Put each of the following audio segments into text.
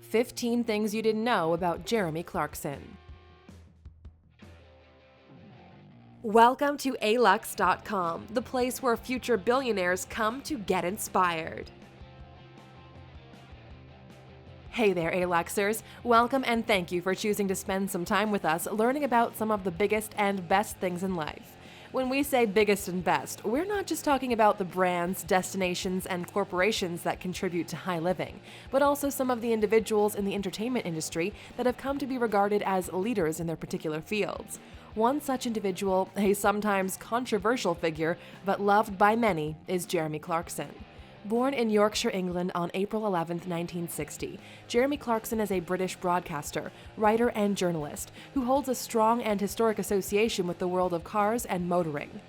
15 Things You Didn't Know About Jeremy Clarkson. Welcome to Alux.com, the place where future billionaires come to get inspired. Hey there, Aluxers! Welcome and thank you for choosing to spend some time with us learning about some of the biggest and best things in life. When we say biggest and best, we're not just talking about the brands, destinations, and corporations that contribute to high living, but also some of the individuals in the entertainment industry that have come to be regarded as leaders in their particular fields. One such individual, a sometimes controversial figure, but loved by many, is Jeremy Clarkson. Born in Yorkshire, England on April 11, 1960, Jeremy Clarkson is a British broadcaster, writer, and journalist who holds a strong and historic association with the world of cars and motoring.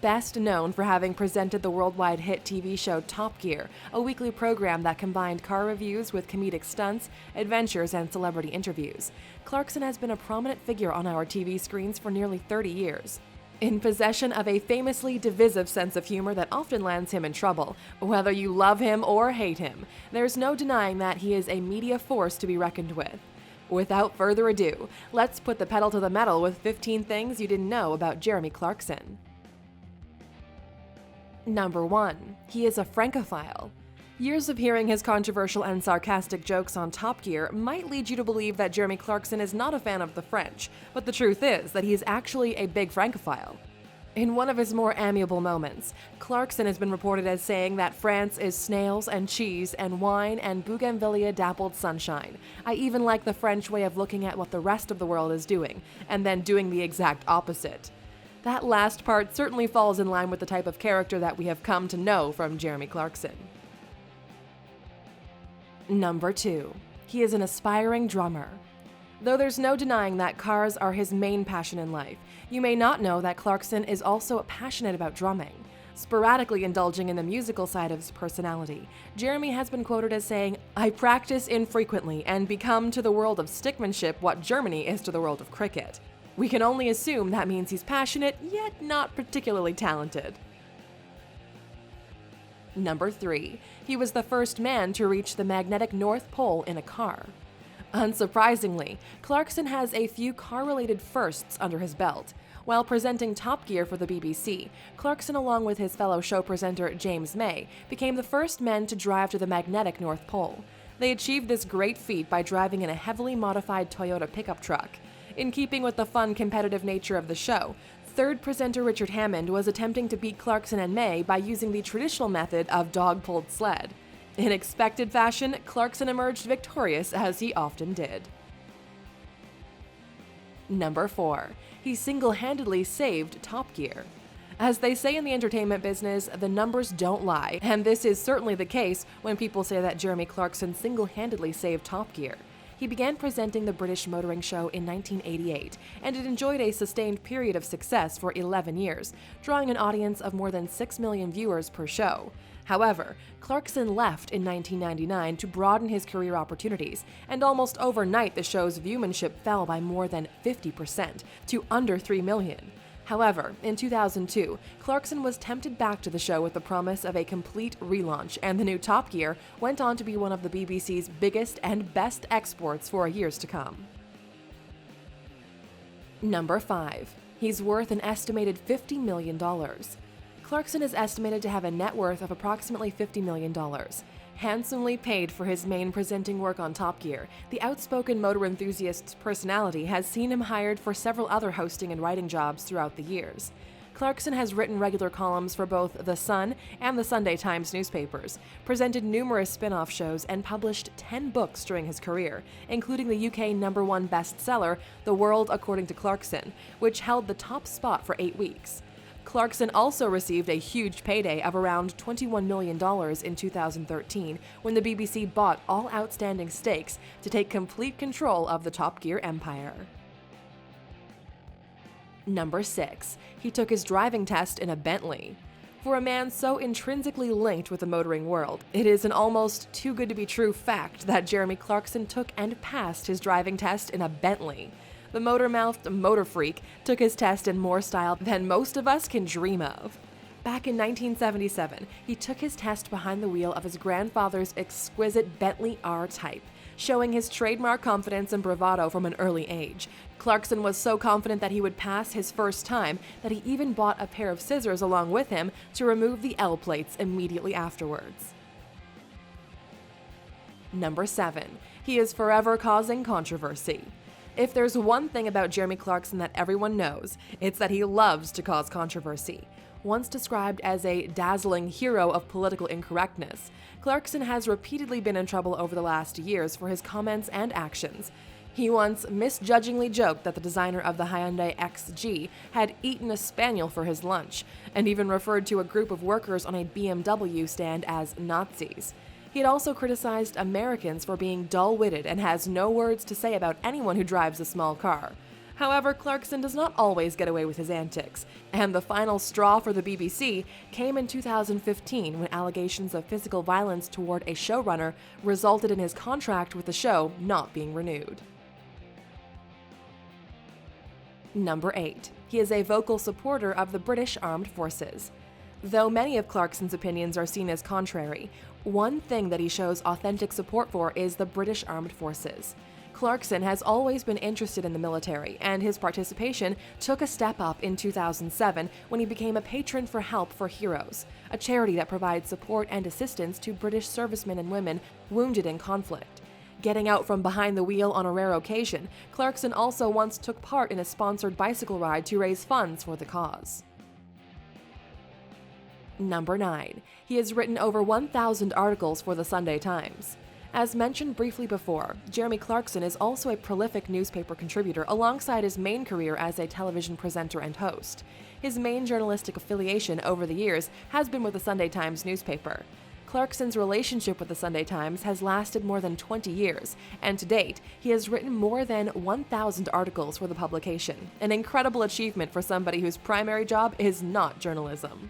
Best known for having presented the worldwide hit TV show Top Gear, a weekly program that combined car reviews with comedic stunts, adventures, and celebrity interviews, Clarkson has been a prominent figure on our TV screens for nearly 30 years. In possession of a famously divisive sense of humor that often lands him in trouble. Whether you love him or hate him, there's no denying that he is a media force to be reckoned with. Without further ado, let's put the pedal to the metal with 15 things you didn't know about Jeremy Clarkson. Number 1. He is a Francophile. Years of hearing his controversial and sarcastic jokes on Top Gear might lead you to believe that Jeremy Clarkson is not a fan of the French, but the truth is that he is actually a big Francophile. In one of his more amiable moments, Clarkson has been reported as saying that France is snails and cheese and wine and bougainvillea-dappled sunshine. I even like the French way of looking at what the rest of the world is doing, and then doing the exact opposite. That last part certainly falls in line with the type of character that we have come to know from Jeremy Clarkson. Number 2. He is an aspiring drummer. Though there's no denying that cars are his main passion in life, you may not know that Clarkson is also passionate about drumming. Sporadically indulging in the musical side of his personality, Jeremy has been quoted as saying, "I practice infrequently and become to the world of stickmanship what Germany is to the world of cricket." We can only assume that means he's passionate, yet not particularly talented. Number 3. He was the first man to reach the magnetic North Pole in a car. Unsurprisingly, Clarkson has a few car-related firsts under his belt. While presenting Top Gear for the BBC, Clarkson, along with his fellow show presenter James May, became the first men to drive to the magnetic North Pole. They achieved this great feat by driving in a heavily modified Toyota pickup truck. In keeping with the fun, competitive nature of the show, third presenter Richard Hammond was attempting to beat Clarkson and May by using the traditional method of dog-pulled sled. In expected fashion, Clarkson emerged victorious, as he often did. Number 4. He single-handedly saved Top Gear. As they say in the entertainment business, the numbers don't lie, and this is certainly the case when people say that Jeremy Clarkson single-handedly saved Top Gear. He began presenting the British motoring show in 1988, and it enjoyed a sustained period of success for 11 years, drawing an audience of more than 6 million viewers per show. However, Clarkson left in 1999 to broaden his career opportunities, and almost overnight the show's viewership fell by more than 50% to under 3 million. However, in 2002, Clarkson was tempted back to the show with the promise of a complete relaunch, and the new Top Gear went on to be one of the BBC's biggest and best exports for years to come. Number 5. He's worth an estimated $50 million. Clarkson is estimated to have a net worth of approximately $50 million. Handsomely paid for his main presenting work on Top Gear, the outspoken motor enthusiast's personality has seen him hired for several other hosting and writing jobs throughout the years. Clarkson has written regular columns for both The Sun and the Sunday Times newspapers, presented numerous spin-off shows, and published 10 books during his career, including the UK #1 bestseller, The World According to Clarkson, which held the top spot for 8 weeks. Clarkson also received a huge payday of around $21 million in 2013 when the BBC bought all outstanding stakes to take complete control of the Top Gear empire. Number 6. He took his driving test in a Bentley. For a man so intrinsically linked with the motoring world, it is an almost too good to be true fact that Jeremy Clarkson took and passed his driving test in a Bentley. The motor-mouthed motor freak took his test in more style than most of us can dream of. Back in 1977, he took his test behind the wheel of his grandfather's exquisite Bentley R-Type. showing his trademark confidence and bravado from an early age. Clarkson was so confident that he would pass his first time that he even bought a pair of scissors along with him to remove the L plates immediately afterwards. Number 7. He is forever causing controversy. If there's one thing about Jeremy Clarkson that everyone knows, it's that he loves to cause controversy. Once described as a dazzling hero of political incorrectness, Clarkson has repeatedly been in trouble over the last years for his comments and actions. He once misjudgingly joked that the designer of the Hyundai XG had eaten a spaniel for his lunch, and even referred to a group of workers on a BMW stand as Nazis. He had also criticized Americans for being dull-witted and has no words to say about anyone who drives a small car. However, Clarkson does not always get away with his antics, and the final straw for the BBC came in 2015 when allegations of physical violence toward a showrunner resulted in his contract with the show not being renewed. Number 8. He is a vocal supporter of the British Armed Forces. Though many of Clarkson's opinions are seen as contrary, one thing that he shows authentic support for is the British Armed Forces. Clarkson has always been interested in the military, and his participation took a step up in 2007 when he became a patron for Help for Heroes, a charity that provides support and assistance to British servicemen and women wounded in conflict. Getting out from behind the wheel on a rare occasion, Clarkson also once took part in a sponsored bicycle ride to raise funds for the cause. Number 9. He has written over 1,000 articles for the Sunday Times. As mentioned briefly before, Jeremy Clarkson is also a prolific newspaper contributor alongside his main career as a television presenter and host. His main journalistic affiliation over the years has been with the Sunday Times newspaper. Clarkson's relationship with the Sunday Times has lasted more than 20 years, and to date, he has written more than 1,000 articles for the publication, an incredible achievement for somebody whose primary job is not journalism.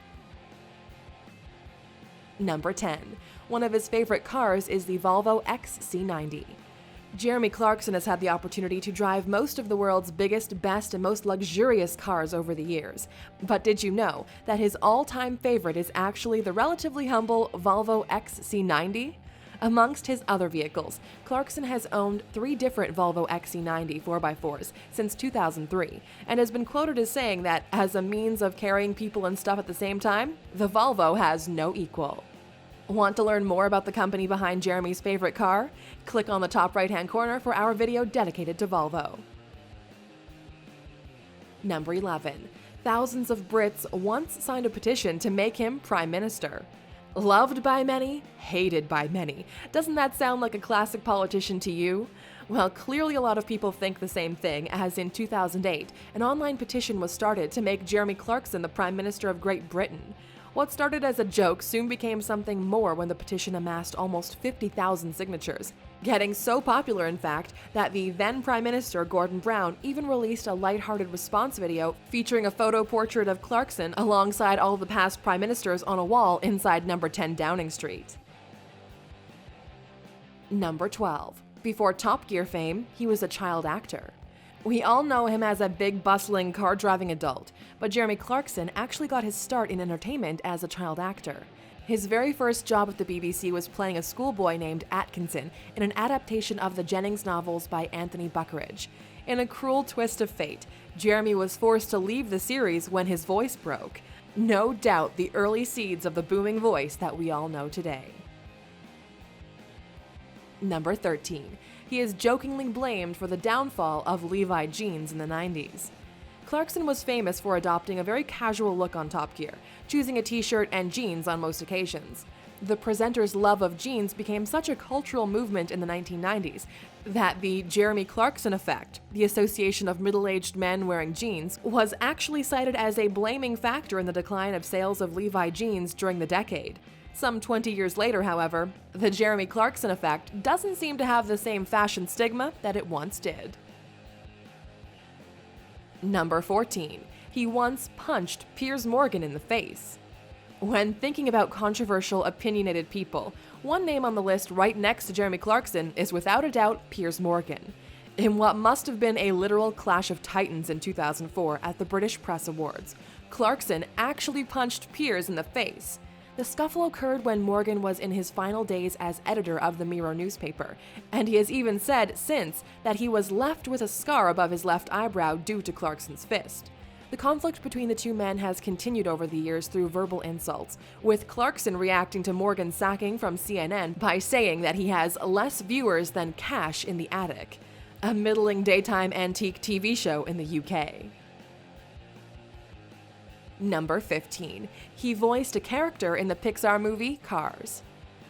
Number 10. One of his favorite cars is the Volvo XC90. Jeremy Clarkson has had the opportunity to drive most of the world's biggest, best, and most luxurious cars over the years. But did you know that his all-time favorite is actually the relatively humble Volvo XC90? Amongst his other vehicles, Clarkson has owned 3 different Volvo XC90 4x4s since 2003, and has been quoted as saying that, as a means of carrying people and stuff at the same time, the Volvo has no equal. Want to learn more about the company behind Jeremy's favorite car? Click on the top right-hand corner for our video dedicated to Volvo. Number 11. Thousands of Brits once signed a petition to make him Prime Minister. Loved by many, hated by many. Doesn't that sound like a classic politician to you? Well, clearly a lot of people think the same thing, as in 2008, an online petition was started to make Jeremy Clarkson the Prime Minister of Great Britain. What started as a joke soon became something more when the petition amassed almost 50,000 signatures, getting so popular, in fact, that the then Prime Minister, Gordon Brown, even released a lighthearted response video featuring a photo portrait of Clarkson alongside all the past Prime Ministers on a wall inside number 10 Downing Street. Number 12. Before Top Gear fame, he was a child actor. We all know him as a big, bustling, car-driving adult, but Jeremy Clarkson actually got his start in entertainment as a child actor. His very first job at the BBC was playing a schoolboy named Atkinson in an adaptation of the Jennings novels by Anthony Buckeridge. In a cruel twist of fate, Jeremy was forced to leave the series when his voice broke. No doubt the early seeds of the booming voice that we all know today. Number 13. He is jokingly blamed for the downfall of Levi jeans in the 90s. Clarkson was famous for adopting a very casual look on Top Gear, choosing a t-shirt and jeans on most occasions. The presenter's love of jeans became such a cultural movement in the 1990s that the Jeremy Clarkson effect, the association of middle-aged men wearing jeans, was actually cited as a blaming factor in the decline of sales of Levi jeans during the decade. Some 20 years later, however, the Jeremy Clarkson effect doesn't seem to have the same fashion stigma that it once did. Number 14. He once punched Piers Morgan in the face. When thinking about controversial, opinionated people, one name on the list right next to Jeremy Clarkson is without a doubt Piers Morgan. In what must have been a literal clash of titans in 2004 at the British Press Awards, Clarkson actually punched Piers in the face. The scuffle occurred when Morgan was in his final days as editor of the Mirror newspaper, and he has even said since that he was left with a scar above his left eyebrow due to Clarkson's fist. The conflict between the two men has continued over the years through verbal insults, with Clarkson reacting to Morgan's sacking from CNN by saying that he has less viewers than cash in the attic, a middling daytime antique TV show in the UK. Number 15. He voiced a character in the Pixar movie Cars.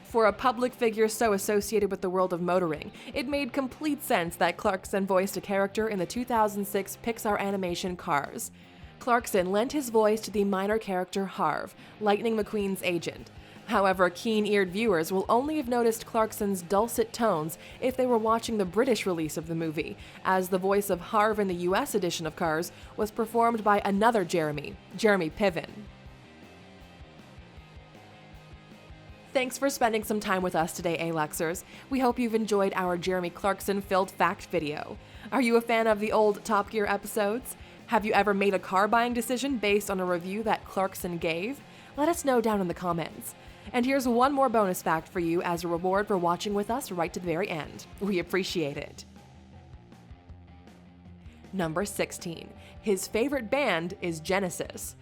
For a public figure so associated with the world of motoring, it made complete sense that Clarkson voiced a character in the 2006 Pixar animation Cars. Clarkson lent his voice to the minor character Harv, Lightning McQueen's agent. However, keen-eared viewers will only have noticed Clarkson's dulcet tones if they were watching the British release of the movie, as the voice of Harv in the US edition of Cars was performed by another Jeremy Piven. Thanks for spending some time with us today, Aluxers. We hope you've enjoyed our Jeremy Clarkson-filled fact video. Are you a fan of the old Top Gear episodes? Have you ever made a car buying decision based on a review that Clarkson gave? Let us know down in the comments. And here's one more bonus fact for you as a reward for watching with us right to the very end. We appreciate it. Number 16. His favorite band is Genesis.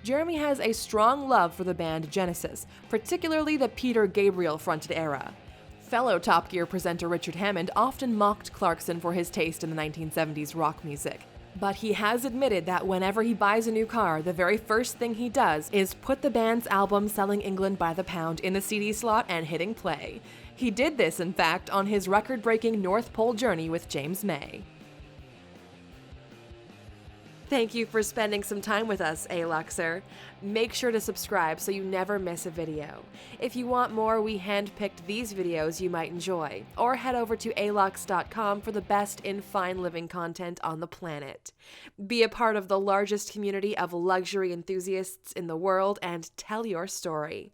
Jeremy has a strong love for the band Genesis, particularly the Peter Gabriel-fronted era. Fellow Top Gear presenter Richard Hammond often mocked Clarkson for his taste in the 1970s rock music. But he has admitted that whenever he buys a new car, the very first thing he does is put the band's album Selling England by the Pound in the CD slot and hitting play. He did this, in fact, on his record-breaking North Pole journey with James May. Thank you for spending some time with us, Aluxer. Make sure to subscribe so you never miss a video. If you want more, we handpicked these videos you might enjoy, or head over to Alux.com for the best in fine living content on the planet. Be a part of the largest community of luxury enthusiasts in the world and tell your story.